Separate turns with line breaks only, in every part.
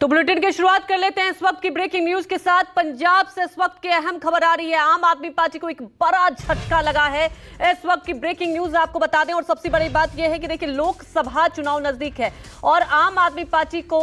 तो बुलेटिन की शुरुआत कर लेते हैं इस वक्त की ब्रेकिंग न्यूज के साथ। पंजाब से इस वक्त की अहम खबर आ रही है। आम आदमी पार्टी को एक बड़ा झटका लगा है। इस वक्त की ब्रेकिंग न्यूज आपको बता दें, और सबसे बड़ी बात यह है कि देखिए लोकसभा चुनाव नजदीक है और आम आदमी पार्टी को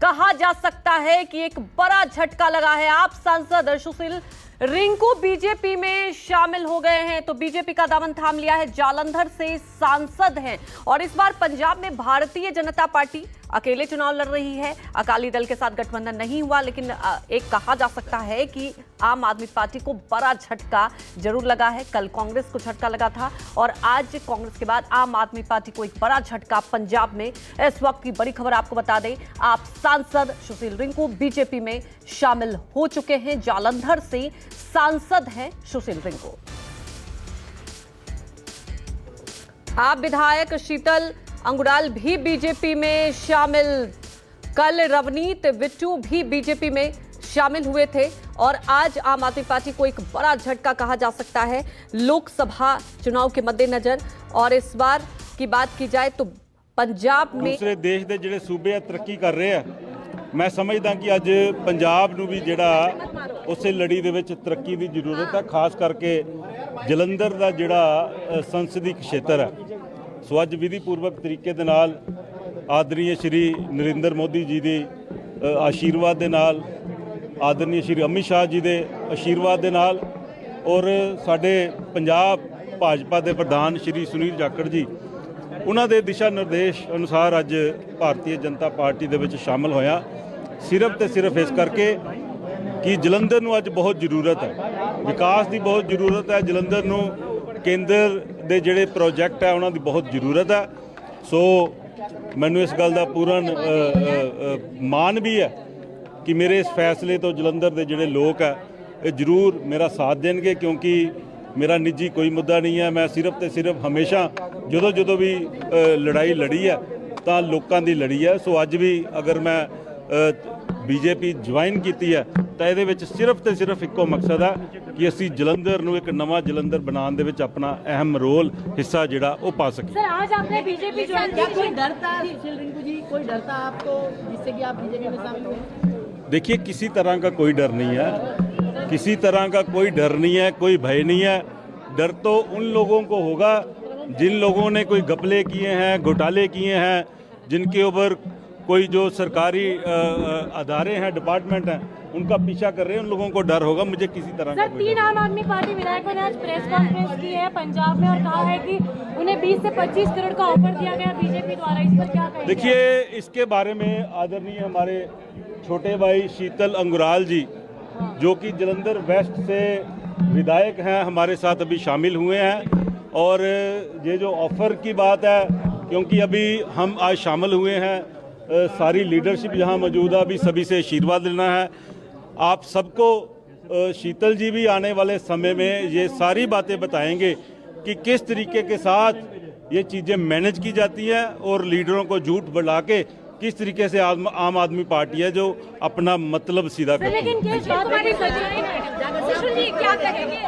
कहा जा सकता है कि एक बड़ा झटका लगा है। आप सांसद सुशील रिंकू बीजेपी में शामिल हो गए हैं, तो बीजेपी का दामन थाम लिया है। जालंधर से सांसद हैं और इस बार पंजाब में भारतीय जनता पार्टी अकेले चुनाव लड़ रही है। अकाली दल के साथ गठबंधन नहीं हुआ, लेकिन एक कहा जा सकता है कि आम आदमी पार्टी को बड़ा झटका जरूर लगा है। कल कांग्रेस को झटका लगा था और आज कांग्रेस के बाद आम आदमी पार्टी को एक बड़ा झटका पंजाब में। इस वक्त की बड़ी खबर आपको बता दें, आप सांसद सुशील रिंकू बीजेपी में शामिल हो चुके हैं। जालंधर से सांसद हैं सुशील रिंकू। आप विधायक शीतल अंगुराल भी बीजेपी में शामिल। कल रवनीत बिट्टू भी बीजेपी में शामिल हुए थे और आज आम आदमी पार्टी को एक बड़ा झटका कहा जा सकता है लोकसभा चुनाव के मद्देनजर। और इस बार की बात की जाए तो पंजाब में
दूसरे देश के ਜਿਹੜੇ सूबे तरक्की कर रहे हैं, मैं समझदा कि ਅੱਜ पंजाब ਨੂੰ ਵੀ ਜਿਹੜਾ ਉਸੇ ਲੜੀ ਦੇ ਵਿੱਚ ਤਰੱਕੀ ਦੀ ਜ਼ਰੂਰਤ ਹੈ। ਖਾਸ ਕਰਕੇ ਜਲੰਧਰ ਦਾ ਜਿਹੜਾ ਸੰਸਦੀ ਖੇਤਰ ਹੈ, ਸੋ ਅੱਜ ਵਿਧੀਪੂਰਵਕ ਤਰੀਕੇ ਦੇ ਨਾਲ ਆਦਰਨੀय ਸ਼੍ਰੀ ਨਰਿੰਦਰ ਮੋਦੀ ਜੀ ਦੇ ਆਸ਼ੀਰਵਾਦ ਦੇ ਨਾਲ, ਆਦਰਨੀय ਸ਼੍ਰੀ ਅਮਿਤ ਸ਼ਾਹ ਜੀ ਦੇ ਆਸ਼ੀਰਵਾਦ ਦੇ ਨਾਲ ਔਰ ਸਾਡੇ ਪੰਜਾਬ ਭਾਜਪਾ ਦੇ ਪ੍ਰਧਾਨ ਸ਼੍ਰੀ ਸੁਨੀਲ ਜਾਖੜ ਜੀ ਉਹਨਾਂ ਦੇ ਦਿਸ਼ਾ ਨਿਰਦੇਸ਼ ਅਨੁਸਾਰ ਅੱਜ ਭਾਰਤੀ ਜਨਤਾ ਪਾਰਟੀ ਦੇ ਵਿੱਚ ਸ਼ਾਮਲ ਹੋਇਆ। ਸਿਰਫ ਤੇ ਸਿਰਫ ਇਸ ਕਰਕੇ ਕਿ ਜਲੰਧਰ ਨੂੰ ਅੱਜ ਬਹੁਤ ਜ਼ਰੂਰਤ ਹੈ, ਵਿਕਾਸ ਦੀ ਬਹੁਤ ਜ਼ਰੂਰਤ ਹੈ। ਜਲੰਧਰ ਨੂੰ ਕੇਂਦਰ ਦੇ ਜਿਹੜੇ ਪ੍ਰੋਜੈਕਟ ਹੈ ਉਹਨਾਂ ਦੀ ਬਹੁਤ ਜ਼ਰੂਰਤ ਹੈ। ਸੋ ਮੈਨੂੰ ਇਸ ਗੱਲ ਦਾ ਪੂਰਨ ਮਾਣ ਵੀ ਹੈ ਕਿ ਮੇਰੇ ਇਸ ਫੈਸਲੇ ਤੋਂ ਜਲੰਧਰ ਦੇ ਜਿਹੜੇ ਲੋਕ ਹੈ ਇਹ ਜ਼ਰੂਰ ਮੇਰਾ ਸਾਥ ਦੇਣਗੇ, ਕਿਉਂਕਿ ਮੇਰਾ ਨਿੱਜੀ ਕੋਈ ਮੁੱਦਾ ਨਹੀਂ ਹੈ। ਮੈਂ ਸਿਰਫ ਤੇ ਸਿਰਫ ਹਮੇਸ਼ਾ ਜਦੋਂ ਵੀ ਲੜਾਈ ਲੜੀ ਹੈ ਤਾਂ ਲੋਕਾਂ ਦੀ ਲੜੀ ਹੈ। ਸੋ ਅੱਜ ਵੀ ਅਗਰ ਮੈਂ बीजेपी ज्वाइन की है तो ये सिर्फ तो सिर्फ एको मकसद है कि असी जलंधर नूं एक नवा जलंधर बनाने दे विच अपना अहम रोल हिस्सा जिहड़ा वो पा सके।
सर, आज आपने बीजेपी ज्वाइन किया, कोई डरता सुशील रिंकू जी, कोई डरता आपको जिससे कि आप बीजेपी में शामिल हुए?
देखिए, किसी तरह का कोई डर नहीं है, किसी तरह का कोई डर नहीं है, कोई भय नहीं है। डर तो उन लोगों को होगा जिन लोगों ने कोई घपले किए हैं, घोटाले किए हैं, जिनके ऊपर कोई जो सरकारी अदारे हैं, डिपार्टमेंट हैं, उनका पीछा कर रहे हैं। उन लोगों को डर होगा, मुझे किसी तरह का।
सर, 3 आम आदमी पार्टी विधायकों ने आज प्रेस कॉन्फ्रेंस की है पंजाब में और कहा है कि उन्हें 20 से 25 करोड़ का ऑफर दिया गया बीजेपी द्वारा। इस पर क्या कहेंगे?
देखिए, इसके बारे में आदरणीय हमारे छोटे भाई शीतल अंगुराल जी, जो कि जलंधर वेस्ट से विधायक हैं, हमारे साथ अभी शामिल हुए हैं। और ये जो ऑफर की बात है, क्योंकि अभी हम आज शामिल हुए हैं, सारी लीडरशिप यहाँ मौजूद है, अभी सभी से आशीर्वाद लेना है आप सबको। शीतल जी भी आने वाले समय में ये सारी बातें बताएंगे कि किस तरीके के साथ ये चीज़ें मैनेज की जाती हैं और लीडरों को झूठ बुला के किस तरीके से आम आदमी पार्टी है जो अपना मतलब सीधा करती है।
लेकिन क्या कहेंगे?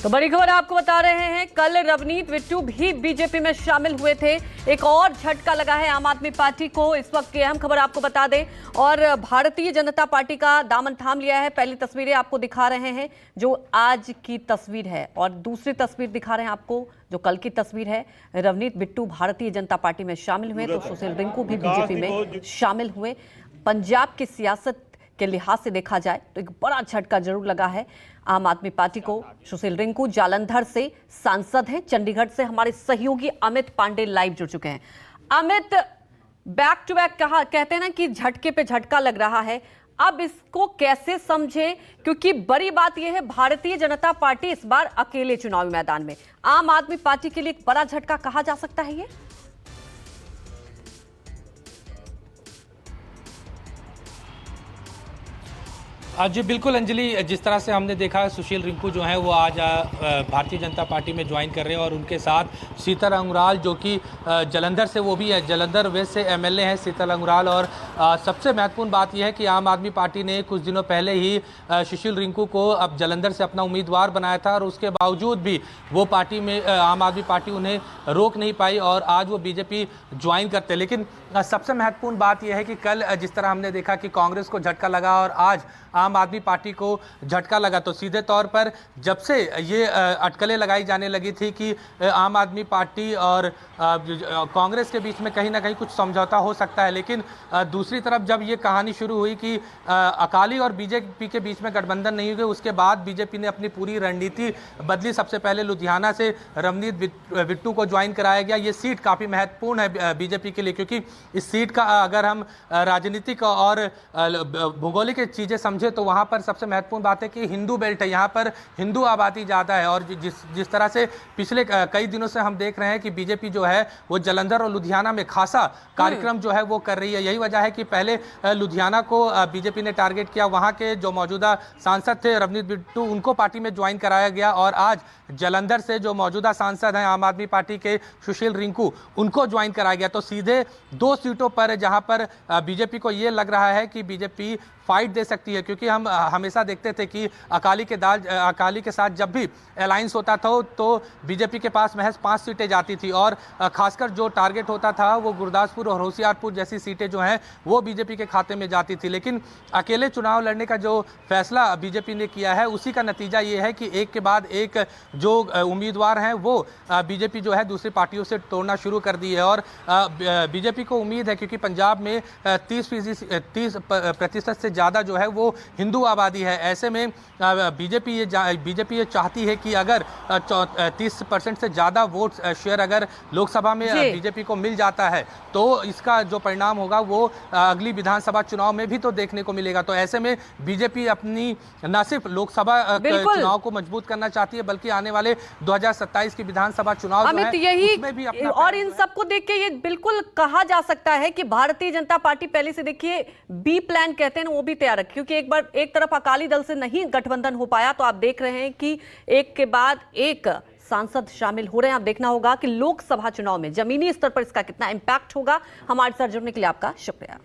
तो बड़ी खबर आपको बता रहे हैं, कल रवनीत बिट्टू भी बीजेपी में शामिल हुए थे। एक और झटका लगा है आम आदमी पार्टी को। इस वक्त की अहम खबर आपको बता दें, और भारतीय जनता पार्टी का दामन थाम लिया है। पहली तस्वीरें आपको दिखा रहे हैं जो आज की तस्वीर है, और दूसरी तस्वीर दिखा रहे हैं आपको जो कल की तस्वीर है। रवनीत बिट्टू भारतीय जनता पार्टी में शामिल हुए तो सुशील रिंकू भी बीजेपी में शामिल हुए। पंजाब की सियासत के लिहाज से देखा जाए तो एक बड़ा झटका जरूर लगा है आम आदमी पार्टी को। सुशील रिंकू जालंधर से सांसद हैं। चंडीगढ़ से हमारे सहयोगी अमित पांडे लाइव जुड़ चुके हैं। अमित, बैक टू बैक कहते हैं ना कि झटके पे झटका लग रहा है, अब इसको कैसे समझे? क्योंकि बड़ी बात यह है, भारतीय जनता पार्टी इस बार अकेले चुनावी मैदान में। आम आदमी पार्टी के लिए एक बड़ा झटका कहा जा सकता है ये?
जी बिल्कुल अंजलि, जिस तरह से हमने देखा सुशील रिंकू जो हैं वो आज भारतीय जनता पार्टी में ज्वाइन कर रहे हैं और उनके साथ शीतल अंगुराल जो कि जलंधर से, वो भी है जलंधर वेस्ट से एमएलए हैं शीतल अंगुराल, और सबसे महत्वपूर्ण बात यह है कि आम आदमी पार्टी ने कुछ दिनों पहले ही सुशील रिंकू को अब जालंधर से अपना उम्मीदवार बनाया था और उसके बावजूद भी वो पार्टी में आम आदमी पार्टी उन्हें रोक नहीं पाई और आज वो बीजेपी ज्वाइन करते। लेकिन सबसे महत्वपूर्ण बात यह है कि कल जिस तरह हमने देखा कि कांग्रेस को झटका लगा और आज आम आदमी पार्टी को झटका लगा, तो सीधे तौर पर जब से ये अटकलें लगाई जाने लगी थी कि आम आदमी पार्टी और कांग्रेस के बीच में कहीं ना कहीं कुछ समझौता हो सकता है, लेकिन दूसरी तरफ जब ये कहानी शुरू हुई कि अकाली और बीजेपी के बीच में गठबंधन नहीं हुए, उसके बाद बीजेपी ने अपनी पूरी रणनीति बदली। सबसे पहले लुधियाना से रवनीत बिट्टू को ज्वाइन कराया गया। ये सीट काफ़ी महत्वपूर्ण है बीजेपी के लिए, क्योंकि इस सीट का अगर हम राजनीतिक और भौगोलिक चीज़ें समझे तो वहां पर सबसे महत्वपूर्ण बात है कि हिंदू बेल्ट है, यहां पर हिंदू आबादी ज़्यादा है। और जिस तरह से पिछले कई दिनों से हम देख रहे हैं कि बीजेपी जो है वो जालंधर और लुधियाना में खासा कार्यक्रम जो है वो कर रही है। यही वजह है कि पहले लुधियाना को बीजेपी ने टारगेट किया, वहां के जो मौजूदा सांसद थे रवनीत बिट्टू, उनको पार्टी में ज्वाइन कराया गया और आज जालंधर से जो मौजूदा सांसद हैं आम आदमी पार्टी के सुशील रिंकू, उनको ज्वाइन कराया गया। तो सीधे 2 सीटों पर जहां पर बीजेपी को ये लग रहा है कि बीजेपी फाइट दे सकती है, क्योंकि हम हमेशा देखते थे कि अकाली के साथ जब भी अलायंस होता था तो बीजेपी के पास महज 5 सीटें जाती थी और खासकर जो टारगेट होता था वो गुरदासपुर और होशियारपुर जैसी सीटें जो हैं वो बीजेपी के खाते में जाती थी। लेकिन अकेले चुनाव लड़ने का जो फैसला बीजेपी ने किया है उसी का नतीजा ये है कि एक के बाद एक जो उम्मीदवार हैं वो बीजेपी जो है दूसरी पार्टियों से तोड़ना शुरू कर दी है। और बीजेपी को उम्मीद है, क्योंकि पंजाब में 30% से ज़्यादा जो है वो हिंदू आबादी है। ऐसे में बीजेपी ये चाहती है कि अगर 30% से ज़्यादा वोट शेयर अगर लोकसभा में बीजेपी को मिल जाता है तो इसका जो परिणाम होगा वो अगली विधानसभा चुनाव में भी तो देखने को मिलेगा। तो ऐसे में बीजेपी अपनी न सिर्फ लोकसभा चुनाव को मजबूत करना चाहती है बल्कि आने वाले 2027 की विधानसभा चुनाव
अमित, यही और इन सबको देख के ये बिल्कुल कहा जा सकता है कि भारतीय जनता पार्टी पहले से देखिए बी प्लान कहते हैं ना वो भी तैयार रखी, क्योंकि एक बार एक तरफ अकाली दल से नहीं गठबंधन हो पाया तो आप देख रहे हैं कि एक के बाद एक सांसद शामिल हो रहे हैं। आप देखना होगा कि लोकसभा चुनाव में जमीनी स्तर पर इसका कितना इंपैक्ट होगा। हमारे साथ जुड़ने के लिए आपका शुक्रिया।